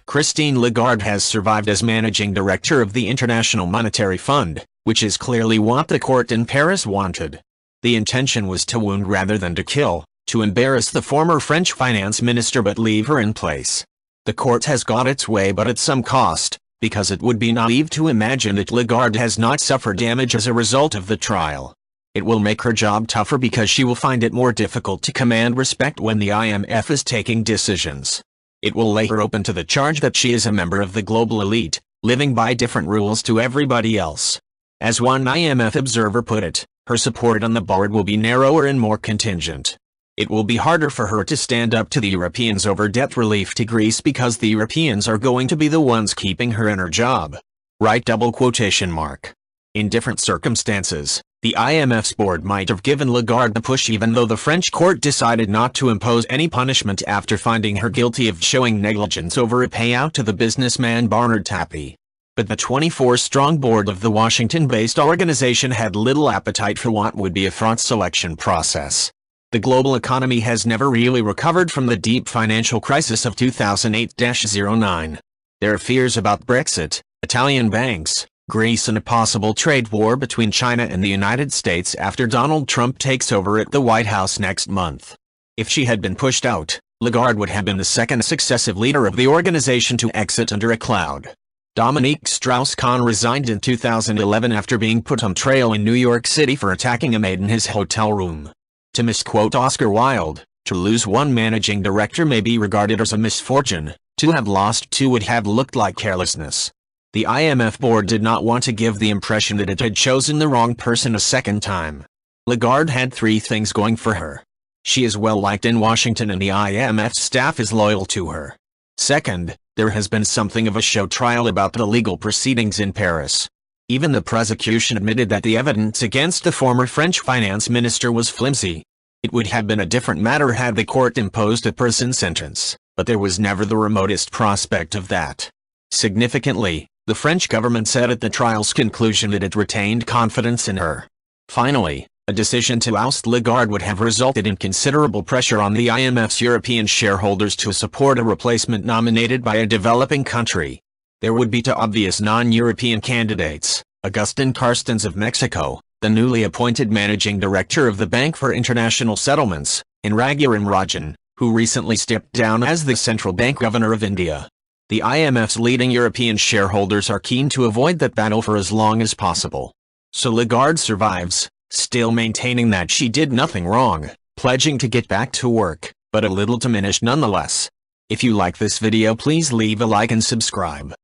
Christine Lagarde has survived as managing director of the International Monetary Fund, which is clearly what the court in Paris wanted. The intention was to wound rather than to kill, to embarrass the former French finance minister but leave her in place. The court has got its way, but at some cost, because it would be naive to imagine that Lagarde has not suffered damage as a result of the trial. It will make her job tougher because she will find it more difficult to command respect when the IMF is taking decisions. It will lay her open to the charge that she is a member of the global elite, living by different rules to everybody else. As one IMF observer put it, her support on the board will be narrower and more contingent. It will be harder for her to stand up to the Europeans over debt relief to Greece because the Europeans are going to be the ones keeping her in her job. Right? In different circumstances, the IMF's board might have given Lagarde the push even though the French court decided not to impose any punishment after finding her guilty of showing negligence over a payout to the businessman Bernard Tapie. But the 24-strong board of the Washington-based organization had little appetite for what would be a front selection process. The global economy has never really recovered from the deep financial crisis of 2008-09. There are fears about Brexit, Italian banks, Greece and a possible trade war between China and the United States after Donald Trump takes over at the White House next month. If she had been pushed out, Lagarde would have been the second successive leader of the organization to exit under a cloud. Dominique Strauss-Kahn resigned in 2011 after being put on trial in New York City for attacking a maid in his hotel room. To misquote Oscar Wilde, to lose one managing director may be regarded as a misfortune, to have lost two would have looked like carelessness. The IMF board did not want to give the impression that it had chosen the wrong person a second time. Lagarde had three things going for her. She is well liked in Washington and the IMF staff is loyal to her. Second, there has been something of a show trial about the legal proceedings in Paris. Even the prosecution admitted that the evidence against the former French finance minister was flimsy. It would have been a different matter had the court imposed a prison sentence, but there was never the remotest prospect of that. Significantly, the French government said at the trial's conclusion that it retained confidence in her. Finally, a decision to oust Lagarde would have resulted in considerable pressure on the IMF's European shareholders to support a replacement nominated by a developing country. There would be two obvious non-European candidates: Agustín Carstens of Mexico, the newly appointed managing director of the Bank for International Settlements, and Raghuram Rajan, who recently stepped down as the central bank governor of India. The IMF's leading European shareholders are keen to avoid that battle for as long as possible. So Lagarde survives, still maintaining that she did nothing wrong, pledging to get back to work, but a little diminished nonetheless. If you like this video, please leave a like and subscribe.